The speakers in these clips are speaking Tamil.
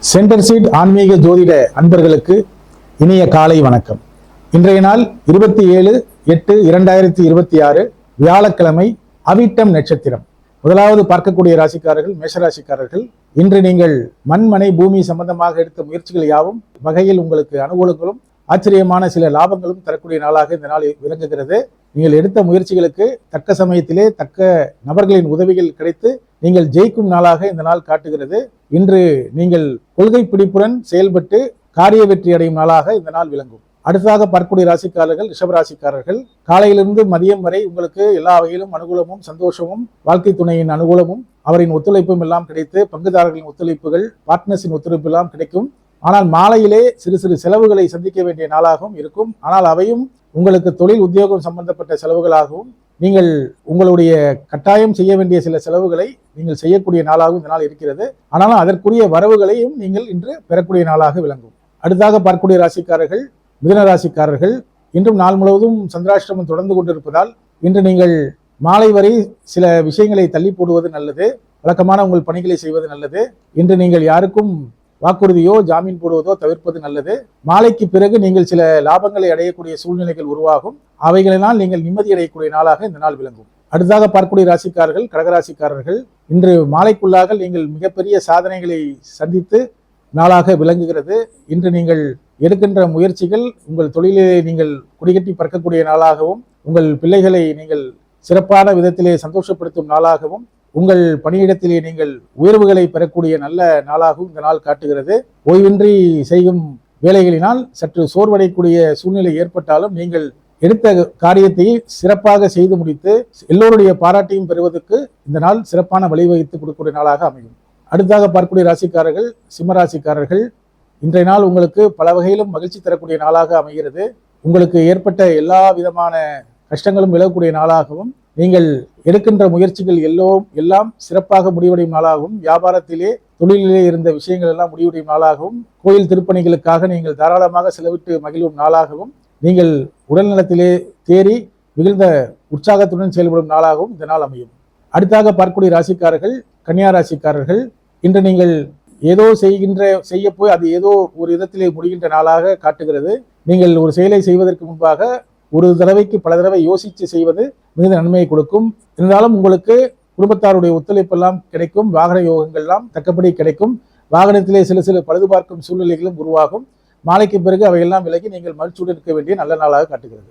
சென்டர் சீட் ஆன்மீக ஜோதிட அன்பர்களுக்கு இனிய காலை வணக்கம். இன்றைய நாள் 27/8/2026 வியாழக்கிழமை, அவிட்டம் நட்சத்திரம். முதலாவது பார்க்கக்கூடிய ராசிக்காரர்கள் மேஷராசிக்காரர்கள். இன்று நீங்கள் மண்மனை பூமி சம்பந்தமாக எடுத்த முயற்சிகள் யாவும் வகையில் உங்களுக்கு அனுகூலங்களும் ஆச்சரியமான சில லாபங்களும் தரக்கூடிய நாளாக இந்த நாள் விளங்குகிறது. நீங்கள் எடுத்த முயற்சிகளுக்கு தக்க சமயத்திலே தக்க நபர்களின் உதவிகள் கிடைத்து நீங்கள் ஜெயிக்கும் நாளாக இந்த நாள் காட்டுகிறது. இன்று நீங்கள் கொள்கை பிடிப்புடன் செயல்பட்டு காரிய வெற்றி அடையும் நாளாக இந்த நாள் விளங்கும். அடுத்ததாக பார்க்கக்கூடிய ராசிக்காரர்கள் ரிஷபராசிக்காரர்கள். காலையிலிருந்து மதியம் வரை உங்களுக்கு எல்லா வகையிலும் அனுகூலமும் சந்தோஷமும் வாழ்க்கை துணையின் அனுகூலமும் அவரின் ஒத்துழைப்பும் எல்லாம் கிடைத்து பங்குதாரர்களின் ஒத்துழைப்புகள் பார்ட்னர்ஸின் ஒத்துழைப்பு எல்லாம் கிடைக்கும். ஆனால் மாலையிலே சிறு சிறு செலவுகளை சந்திக்க வேண்டிய நாளாகவும் இருக்கும். ஆனால் அவையும் உங்களுக்கு தொழில் உத்தியோகம் சம்பந்தப்பட்ட செலவுகளாகவும் நீங்கள் உங்களுடைய கட்டாயம் செய்ய வேண்டிய சில செலவுகளை நீங்கள் செய்யக்கூடிய நாளாகவும் இந்த நாள் இருக்கிறது. ஆனாலும் அதற்குரிய வரவுகளையும் நீங்கள் இன்று பெறக்கூடிய நாளாக விளங்கும். அடுத்தாக பார்க்கக்கூடிய ராசிக்காரர்கள் மிதுன ராசிக்காரர்கள். இன்றும் நாள் முழுவதும் சந்திராஷ்டமம் தொடர்ந்து கொண்டிருப்பதால் இன்று நீங்கள் மாலை வரை சில விஷயங்களை தள்ளி போடுவது நல்லது. வழக்கமான உங்கள் பணிகளை செய்வது நல்லது. இன்று நீங்கள் யாருக்கும் வாக்குறுதியோ ஜாமீன் போடுவதோ தவிர்ப்பது நல்லது. மாலைக்கு பிறகு நீங்கள் சில லாபங்களை அடையக்கூடிய சூழ்நிலைகள் உருவாகும். அவைகளினால் நீங்கள் நிம்மதி அடையக்கூடிய நாளாக இந்த நாள் விளங்கும். அடுத்ததாக பார்க்கக்கூடிய ராசிக்காரர்கள் கடகராசிக்காரர்கள். இன்று மாலைக்குள்ளாக நீங்கள் மிகப்பெரிய சாதனைகளை சந்தித்து நாளாக விளங்குகிறது. இன்று நீங்கள் எடுக்கின்ற முயற்சிகள் உங்கள் தொழிலை நீங்கள் குடிகட்டி பறக்கக்கூடிய நாளாகவும் உங்கள் பிள்ளைகளை நீங்கள் சிறப்பான விதத்திலே சந்தோஷப்படுத்தும் நாளாகவும் உங்கள் பணியிடத்திலே நீங்கள் உயர்வுகளை பெறக்கூடிய நல்ல நாளாகவும் இந்த நாள் காட்டுகிறது. ஓய்வின்றி செய்யும் வேலைகளினால் சற்று சோர்வடையக்கூடிய சூழ்நிலை ஏற்பட்டாலும் நீங்கள் எடுத்த காரியத்தை சிறப்பாக செய்து முடித்து எல்லோருடைய பாராட்டையும் பெறுவதற்கு இந்த நாள் சிறப்பான வழிவகுத்து கொடுக்கக்கூடிய நாளாக அமையும். அடுத்தாக பார்க்கக்கூடிய ராசிக்காரர்கள் சிம்மராசிக்காரர்கள். இன்றைய நாள் உங்களுக்கு பல வகையிலும் மகிழ்ச்சி தரக்கூடிய நாளாக அமைகிறது. உங்களுக்கு ஏற்பட்ட எல்லா விதமான கஷ்டங்களும் விலகக்கூடிய நாளாகவும் நீங்கள் எடுக்கின்ற முயற்சிகள் எல்லாம் சிறப்பாக முடிவடையும் நாளாகவும் வியாபாரத்திலே தொழிலிலே இருந்த விஷயங்கள் எல்லாம் முடிவடையும் நாளாகவும் கோயில் திருப்பணிகளுக்காக நீங்கள் தாராளமாக செலவிட்டு மகிழும் நாளாகவும் நீங்கள் உடல் நலத்திலே தேறி மிகுந்த உற்சாகத்துடன் செயல்படும் நாளாகவும் இந்த நாள் அமையும். அடுத்தாக பார்க்கக்கூடிய ராசிக்காரர்கள் கன்னியா ராசிக்காரர்கள். இன்று நீங்கள் ஏதோ செய்ய போய் அது ஏதோ ஒரு விதத்திலே முடிகின்ற நாளாக காட்டுகிறது. நீங்கள் ஒரு செயலை செய்வதற்கு முன்பாக ஒரு தடவைக்கு பல தடவை யோசித்து செய்வது மிகுந்த நன்மையை கொடுக்கும். இருந்தாலும் உங்களுக்கு குடும்பத்தாருடைய ஒத்துழைப்பெல்லாம் கிடைக்கும். வாகன யோகங்கள்லாம் தக்கபடி கிடைக்கும். வாகனத்திலே சில சில பழுது பார்க்கும் சூழ்நிலைகளும் உருவாகும். மாலைக்கு பிறகு அவையெல்லாம் விலகி நீங்கள் மகிழ்ச்சியுடன் இருக்க வேண்டிய நல்ல நாளாக காட்டுகிறது.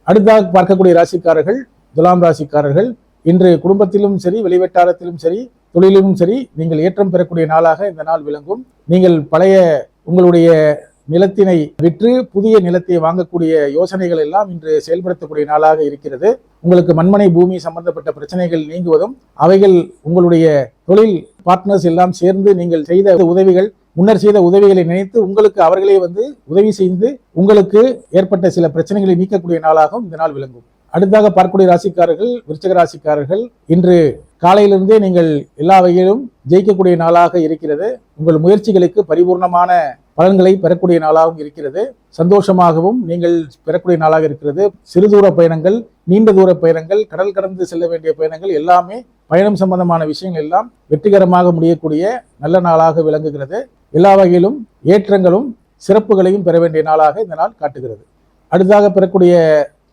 அடுத்தாக பார்க்கக்கூடிய ராசிக்காரர்கள் துலாம் ராசிக்காரர்கள். இன்று குடும்பத்திலும் சரி வெளிவட்டாரத்திலும் சரி தொழிலும் சரி நீங்கள் ஏற்றம் பெறக்கூடிய நாளாக இந்த நாள் விளங்கும். நீங்கள் பழைய உங்களுடைய நிலத்தினை விற்று புதிய நிலத்தை வாங்கக்கூடிய யோசனைகள் எல்லாம் இன்று செயல்படுத்தக்கூடிய நாளாக இருக்கிறது. உங்களுக்கு மண்மனை பூமி சம்பந்தப்பட்ட பிரச்சனைகள் நீங்குவதும் அவைகள் உங்களுடைய தொழில் பார்ட்னர்ஸ் எல்லாம் சேர்ந்து நீங்கள் செய்த உதவிகள் முன்னர் செய்த உதவிகளை நினைத்து உங்களுக்கு அவர்களே உதவி செய்து உங்களுக்கு ஏற்பட்ட சில பிரச்சனைகளை நீக்கக்கூடிய நாளாகவும் இந்த நாள் விளங்கும். அடுத்தாக பார்க்கக்கூடிய ராசிக்காரர்கள் விருச்சிக ராசிக்காரர்கள். இன்று காலையிலிருந்தே நீங்கள் எல்லா வகையிலும் ஜெயிக்கக்கூடிய நாளாக இருக்கிறது. உங்கள் முயற்சிகளுக்கு பரிபூர்ணமான பலன்களை பெறக்கூடிய நாளாகவும் இருக்கிறது. சந்தோஷமாகவும் நீங்கள் பெறக்கூடிய நாளாக இருக்கிறது. சிறு தூர பயணங்கள், நீண்ட தூர பயணங்கள், கடல் கடந்து செல்ல வேண்டிய பயணங்கள் எல்லாமே பயணம் சம்பந்தமான விஷயங்கள் எல்லாம் வெற்றிகரமாக முடியக்கூடிய நல்ல நாளாக விளங்குகிறது. எல்லா வகையிலும் ஏற்றங்களும் சிறப்புகளையும் பெற வேண்டிய நாளாக இந்த நாள் காட்டுகிறது. அடுத்ததாக பெறக்கூடிய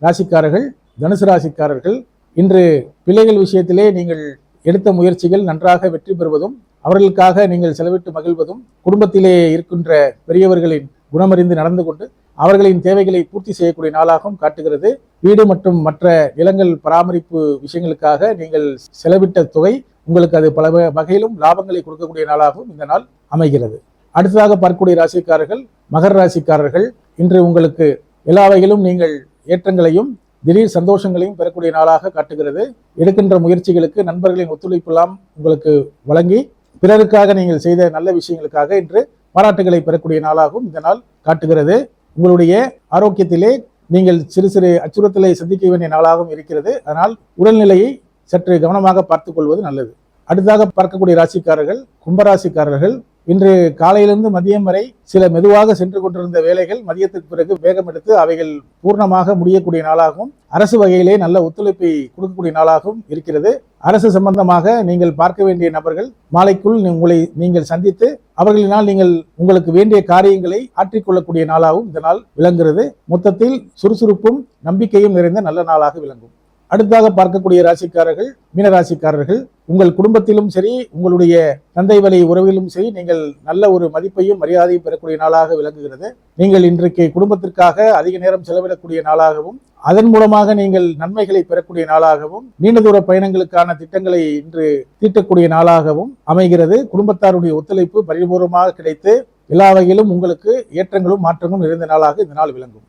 ராசிக்காரர்கள் தனுசு ராசிக்காரர்கள். இன்று பிள்ளைகள் விஷயத்திலே நீங்கள் எடுத்த முயற்சிகள் நன்றாக வெற்றி பெறுவதும் அவர்களுக்காக நீங்கள் செலவிட்டு மகிழ்வதும் குடும்பத்திலே இருக்கின்ற பெரியவர்களின் குணமறிந்து நடந்து கொண்டு அவர்களின் தேவைகளை பூர்த்தி செய்யக்கூடிய நாளாகவும் காட்டுகிறது. வீடு மற்றும் மற்ற நிலங்கள் பராமரிப்பு விஷயங்களுக்காக நீங்கள் செலவிட்ட தொகை உங்களுக்கு அது பல வகையிலும் லாபங்களை கொடுக்கக்கூடிய நாளாகவும் இந்த நாள் அமைகிறது. அடுத்ததாக பார்க்கக்கூடிய ராசிக்காரர்கள் மகர ராசிக்காரர்கள். இன்று உங்களுக்கு எல்லா வகையிலும் நீங்கள் ஏற்றங்களையும் திடீர் சந்தோஷங்களையும் பெறக்கூடிய நாளாக காட்டுகிறது. எடுக்கின்ற முயற்சிகளுக்கு நண்பர்களின் ஒத்துழைப்பெல்லாம் உங்களுக்கு வழங்கி பிறருக்காக நீங்கள் செய்த நல்ல விஷயங்களுக்காக இன்று பாராட்டுகளை பெறக்கூடிய நாளாகவும் இந்த நாள் காட்டுகிறது. உங்களுடைய ஆரோக்கியத்திலே நீங்கள் சிறு சிறு அச்சுறுத்தலை சந்திக்க வேண்டிய நாளாகவும் இருக்கிறது. அதனால் உடல்நிலையை சற்று கவனமாக பார்த்துக் கொள்வது நல்லது. அடுத்ததாக பார்க்கக்கூடிய ராசிக்காரர்கள் கும்பராசிக்காரர்கள். இன்று காலையிலிருந்து மதியம் வரை சில மெதுவாக சென்று கொண்டிருந்த வேலைகள் மதியத்துக்கு பிறகு வேகம் எடுத்து அவைகள் பூர்ணமாக முடியக்கூடிய நாளாகவும் அரசு வகையிலே நல்ல ஒத்துழைப்பை கொடுக்கக்கூடிய நாளாகவும் இருக்கிறது. அரசு சம்பந்தமாக நீங்கள் பார்க்க வேண்டிய நபர்கள் மாலைக்குள் உங்களை நீங்கள் சந்தித்து அவர்களினால் நீங்கள் உங்களுக்கு வேண்டிய காரியங்களை ஆற்றிக்கொள்ளக்கூடிய நாளாகவும் இந்த நாள் விளங்குகிறது. மொத்தத்தில் சுறுசுறுப்பும் நம்பிக்கையும் நிறைந்த நல்ல நாளாக விளங்கும். அடுத்தாக பார்க்கக்கூடிய ராசிக்காரர்கள் மீனராசிக்காரர்கள், உங்கள் குடும்பத்திலும் சரி உங்களுடைய தந்தை வழி உறவிலும் சரி நீங்கள் நல்ல ஒரு மதிப்பையும் மரியாதையும் பெறக்கூடிய நாளாக விளங்குகிறது. நீங்கள் இன்றைக்கு குடும்பத்திற்காக அதிக நேரம் செலவிடக்கூடிய நாளாகவும் அதன் மூலமாக நீங்கள் நன்மைகளை பெறக்கூடிய நாளாகவும் நீண்ட தூர பயணங்களுக்கான திட்டங்களை இன்று தீட்டக்கூடிய நாளாகவும் அமைகிறது. குடும்பத்தாருடைய ஒத்துழைப்பு பரிபூர்ணமாக கிடைத்து எல்லா வகையிலும் உங்களுக்கு ஏற்றங்களும் மாற்றங்களும் நிறைந்த நாளாக இந்த நாள் விளங்கும்.